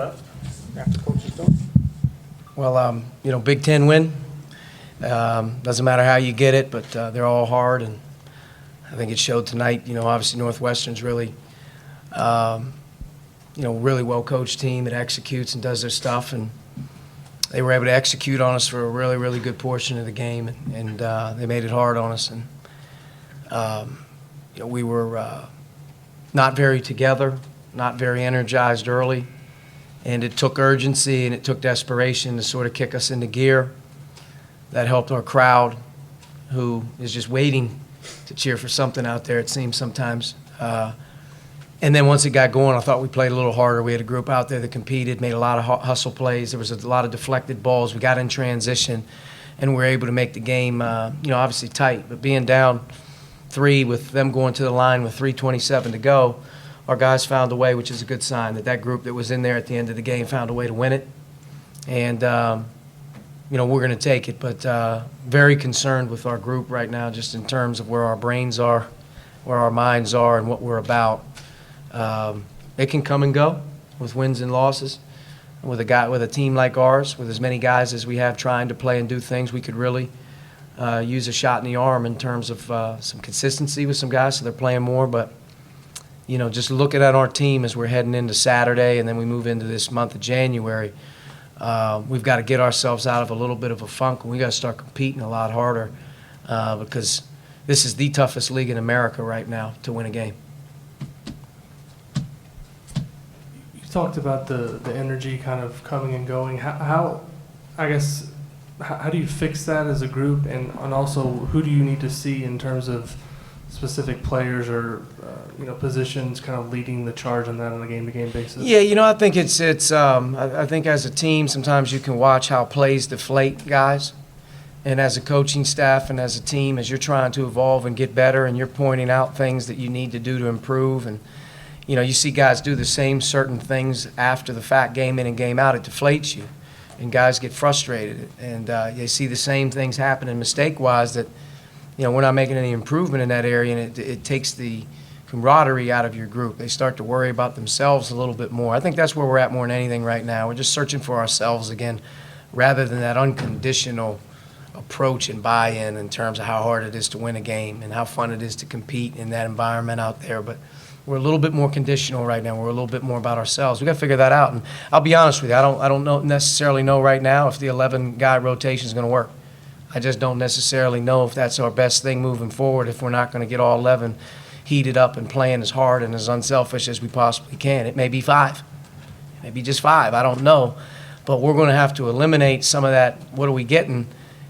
After Coach is done. Well, Big Ten win. Doesn't matter how you get it, but they're all hard, and I think it showed tonight. Obviously Northwestern's really, really well-coached team that executes and does their stuff, and they were able to execute on us for a really, really good portion of the game, and they made it hard on us. And we were not very together, not very energized early. And it took urgency and it took desperation to sort of kick us into gear. That helped our crowd, who is just waiting to cheer for something out there, it seems sometimes. And then once it got going, I thought we played a little harder. We had a group out there that competed, made a lot of hustle plays. There was a lot of deflected balls. We got in transition, and we were able to make the game, obviously tight. But being down 3 with them going to the line with 3:27 to go, our guys found a way, which is a good sign, that group that was in there at the end of the game found a way to win it. And, we're going to take it. But very concerned with our group right now, just in terms of where our brains are, where our minds are, and what we're about. It can come and go with wins and losses. With a team like ours, with as many guys as we have trying to play and do things, we could really use a shot in the arm in terms of some consistency with some guys, so they're playing more. But just looking at our team as we're heading into Saturday and then we move into this month of January, we've got to get ourselves out of a little bit of a funk, and we've got to start competing a lot harder because this is the toughest league in America right now to win a game. You talked about the energy kind of coming and going. How do you fix that as a group, and also who do you need to see in terms of specific players or positions kind of leading the charge on that on a game-to-game basis? Yeah, I think I think as a team sometimes you can watch how plays deflate guys, and as a coaching staff and as a team, as you're trying to evolve and get better and you're pointing out things that you need to do to improve, and you see guys do the same certain things after the fact, game in and game out, it deflates you, and guys get frustrated, and they see the same things happening mistake-wise that we're not making any improvement in that area, and it takes the camaraderie out of your group. They start to worry about themselves a little bit more. I think that's where we're at more than anything right now. We're just searching for ourselves again, rather than that unconditional approach and buy-in in terms of how hard it is to win a game and how fun it is to compete in that environment out there. But we're a little bit more conditional right now. We're a little bit more about ourselves. We've got to figure that out. And I'll be honest with you, I don't necessarily know right now if the 11-guy rotation is going to work. I just don't necessarily know if that's our best thing moving forward, if we're not going to get all 11 heated up and playing as hard and as unselfish as we possibly can. It may be 5. It may be just 5. I don't know. But we're going to have to eliminate some of that, what are we getting,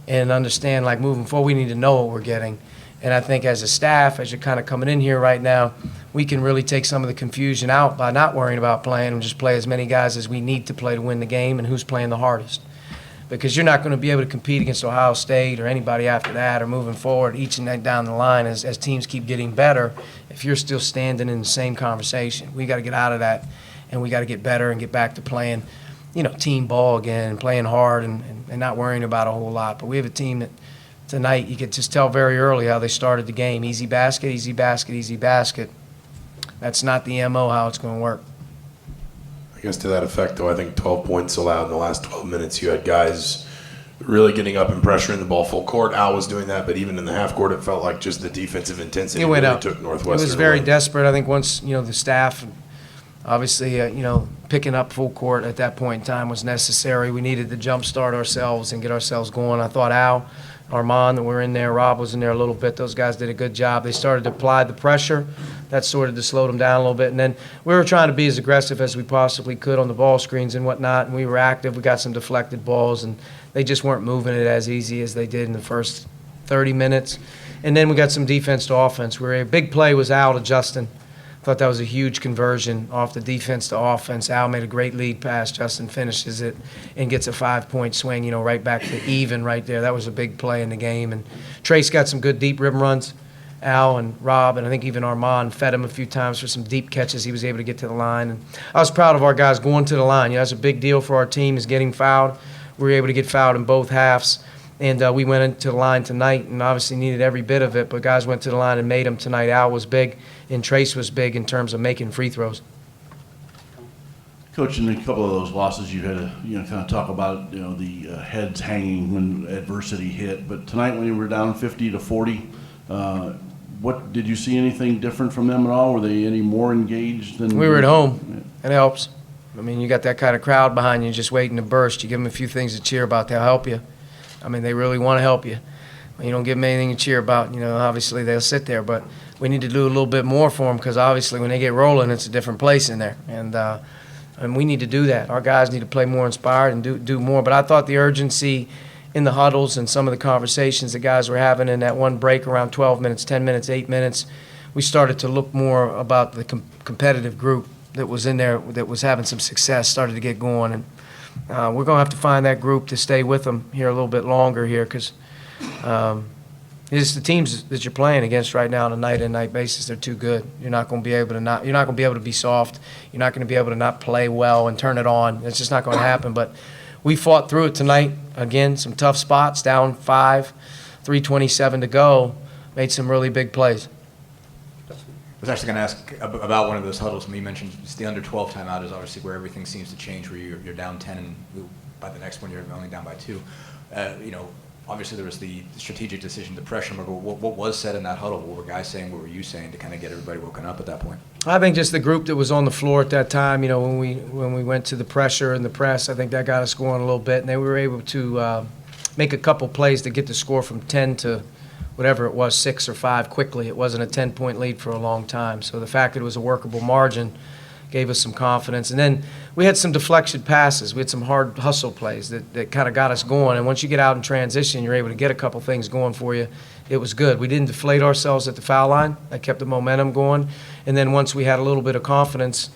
and understand, like, moving forward, we need to know what we're getting. And I think as a staff, as you're kind of coming in here right now, we can really take some of the confusion out by not worrying about playing and just play as many guys as we need to play to win the game and who's playing the hardest. Because you're not going to be able to compete against Ohio State or anybody after that or moving forward each and then down the line as teams keep getting better if you're still standing in the same conversation. We got to get out of that, and we got to get better and get back to playing, team ball again and playing hard and not worrying about a whole lot. But we have a team that tonight you could just tell very early how they started the game. Easy basket, easy basket, easy basket. That's not the MO how it's going to work. I guess to that effect, though, I think 12 points allowed in the last 12 minutes. You had guys really getting up and pressuring the ball full court. Al was doing that, but even in the half court, it felt like just the defensive intensity really up. Took Northwestern. It was very away. desperate. I think once, the staff, obviously, picking up full court at that point in time was necessary. We needed to jumpstart ourselves and get ourselves going. I thought Al, Armand, that were in there, Rob was in there a little bit. Those guys did a good job. They started to apply the pressure. That sort of slowed them down a little bit. And then we were trying to be as aggressive as we possibly could on the ball screens and whatnot, and we were active. We got some deflected balls, and they just weren't moving it as easy as they did in the first 30 minutes. And then we got some defense to offense. A big play was Al to Justin. Thought that was a huge conversion off the defense to offense. Al made a great lead pass. Justin finishes it and gets a 5-point swing, right back to even right there. That was a big play in the game. And Trace got some good deep rim runs. Al and Rob, and I think even Armand fed him a few times for some deep catches. He was able to get to the line. And I was proud of our guys going to the line. That's a big deal for our team, is getting fouled. We were able to get fouled in both halves. And we went into the line tonight and obviously needed every bit of it, but guys went to the line and made them tonight. Al was big, and Trace was big in terms of making free throws. Coach, in a couple of those losses, you had to, kind of talk about, the heads hanging when adversity hit. But tonight, when you were down 50-40, what did you see anything different from them at all? Were they any more engaged than We were at home. It helps. I mean, you got that kind of crowd behind you just waiting to burst. You give them a few things to cheer about, they'll help you. I mean, they really want to help you. When you don't give them anything to cheer about, obviously they'll sit there. But we need to do a little bit more for them because obviously when they get rolling, it's a different place in there. And we need to do that. Our guys need to play more inspired and do more. But I thought the urgency in the huddles and some of the conversations the guys were having in that one break around 12 minutes, 10 minutes, 8 minutes, we started to look more about the competitive group that was in there that was having some success, started to get going. And we're going to have to find that group to stay with them here a little bit longer here because it's the teams that you're playing against right now on a night-in-night basis. They're too good. You're not going to be able to be soft. You're not going to be able to not play well and turn it on. It's just not going to happen. But we fought through it tonight. Again, some tough spots, down 5, 3:27 to go, made some really big plays. I was actually going to ask about one of those huddles. When you mentioned it's the under 12 timeout is obviously where everything seems to change, where you're down 10 and by the next one you're only down by 2. Obviously there was the strategic decision to pressure him. What was said in that huddle? What were guys saying? What were you saying to kind of get everybody woken up at that point? I think just the group that was on the floor at that time, when we went to the pressure and the press, I think that got us going a little bit, and they were able to make a couple plays to get the score from 10 to whatever it was, 6 or 5 quickly. It wasn't a 10-point lead for a long time. So the fact that it was a workable margin gave us some confidence. And then we had some deflection passes. We had some hard hustle plays that kind of got us going. And once you get out in transition, you're able to get a couple things going for you. It was good. We didn't deflate ourselves at the foul line. That kept the momentum going. And then once we had a little bit of confidence,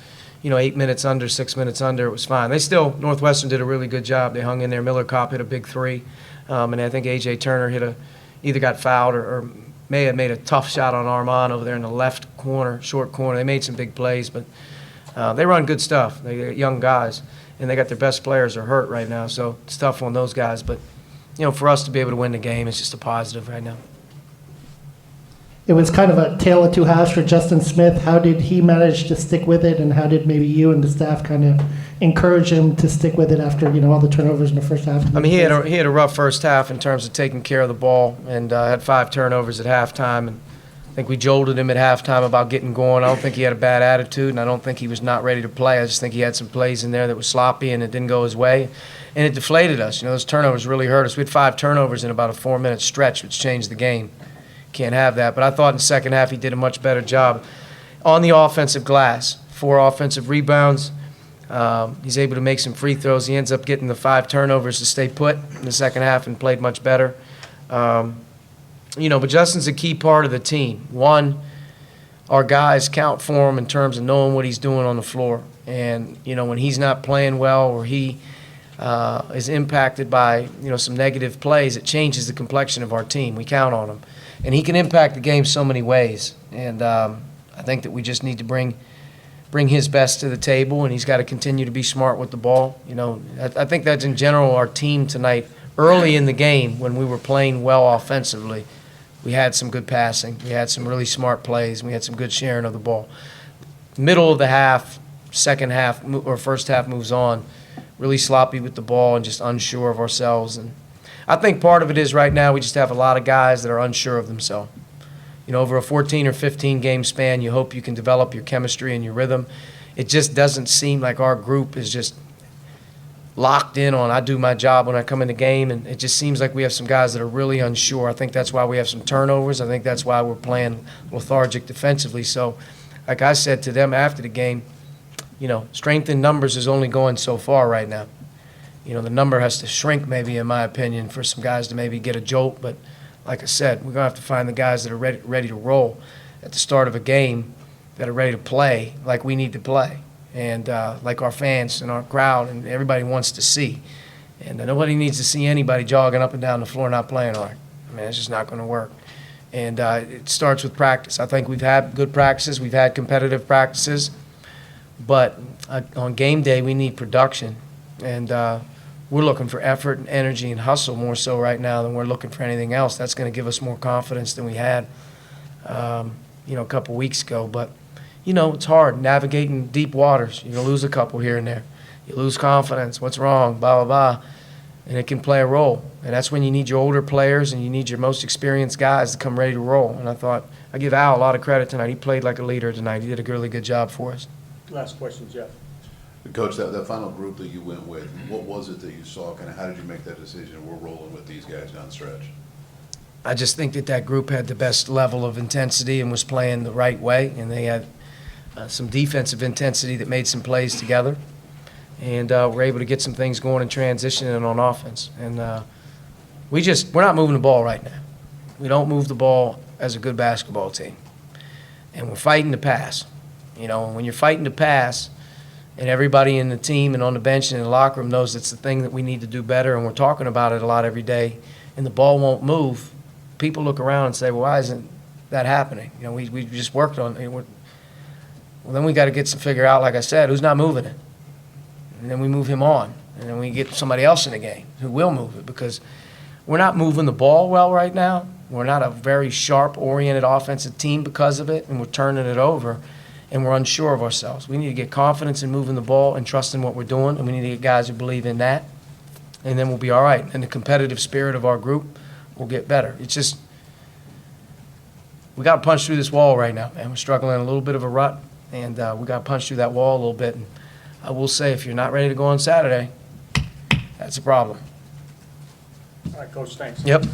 8 minutes under, 6 minutes under, it was fine. Northwestern did a really good job. They hung in there. Miller Kopp hit a big 3. And I think A.J. Turner either got fouled or may have made a tough shot on Armand over there in the left corner, short corner. They made some big plays, but they run good stuff. They got young guys, and they got their best players are hurt right now, so it's tough on those guys. But, for us to be able to win the game, it's just a positive right now. It was kind of a tale of two halves for Justin Smith. How did he manage to stick with it, and how did maybe you and the staff kind of encourage him to stick with it after, all the turnovers in the first half? I mean, he had a rough first half in terms of taking care of the ball and had 5 turnovers at halftime. And I think we jolted him at halftime about getting going. I don't think he had a bad attitude, and I don't think he was not ready to play. I just think he had some plays in there that was sloppy, and it didn't go his way. And it deflated us. Those turnovers really hurt us. We had 5 turnovers in about a 4-minute stretch, which changed the game. Can't have that. But I thought in the second half he did a much better job on the offensive glass. 4 offensive rebounds. He's able to make some free throws. He ends up getting the 5 turnovers to stay put in the second half and played much better. But Justin's a key part of the team. One, our guys count for him in terms of knowing what he's doing on the floor. And, when he's not playing well or he is impacted by, some negative plays, it changes the complexion of our team. We count on him. And he can impact the game so many ways. And I think that we just need to bring his best to the table, and he's got to continue to be smart with the ball. I think that's in general our team tonight. Early in the game, when we were playing well offensively, we had some good passing. We had some really smart plays. We had some good sharing of the ball. Middle of the half, second half, or first half moves on, really sloppy with the ball and just unsure of ourselves. And I think part of it is right now we just have a lot of guys that are unsure of themselves. Over a 14 or 15 game span, you hope you can develop your chemistry and your rhythm. It just doesn't seem like our group is just locked in on I do my job when I come in the game, and it just seems like we have some guys that are really unsure. I think that's why we have some turnovers. I think that's why we're playing lethargic defensively. So, like I said to them after the game, strength in numbers is only going so far right now. The number has to shrink maybe, in my opinion, for some guys to maybe get a jolt. But like I said, we're going to have to find the guys that are ready to roll at the start of a game, that are ready to play like we need to play, and like our fans and our crowd and everybody wants to see. And nobody needs to see anybody jogging up and down the floor not playing hard. I mean, it's just not going to work. And it starts with practice. I think we've had good practices. We've had competitive practices. But on game day, we need production. And we're looking for effort and energy and hustle more so right now than we're looking for anything else. That's going to give us more confidence than we had, a couple weeks ago. But, it's hard navigating deep waters. You're going to lose a couple here and there. You lose confidence. What's wrong? Blah, blah, blah. And it can play a role. And that's when you need your older players and you need your most experienced guys to come ready to roll. And I thought, I give Al a lot of credit tonight. He played like a leader tonight. He did a really good job for us. Last question, Jeff. Coach, that final group that you went with, what was it that you saw? Kind of how did you make that decision? We're rolling with these guys down the stretch. I just think that group had the best level of intensity and was playing the right way. And they had some defensive intensity that made some plays together. And we're able to get some things going in transition and on offense. And we're not moving the ball right now. We don't move the ball as a good basketball team. And we're fighting to pass. And when you're fighting to pass, and everybody in the team and on the bench and in the locker room knows it's the thing that we need to do better, and we're talking about it a lot every day, and the ball won't move, people look around and say, well, why isn't that happening? We just worked on it. Well, then we got to figure out, like I said, who's not moving it. And then we move him on. And then we get somebody else in the game who will move it, because we're not moving the ball well right now. We're not a very sharp-oriented offensive team because of it, and we're turning it over, and we're unsure of ourselves. We need to get confidence in moving the ball and trusting what we're doing, and we need to get guys who believe in that, and then we'll be all right. And the competitive spirit of our group will get better. It's just we got to punch through this wall right now, man. We're struggling in a little bit of a rut, and we got to punch through that wall a little bit. And I will say, if you're not ready to go on Saturday, that's a problem. All right, Coach, thanks. Yep.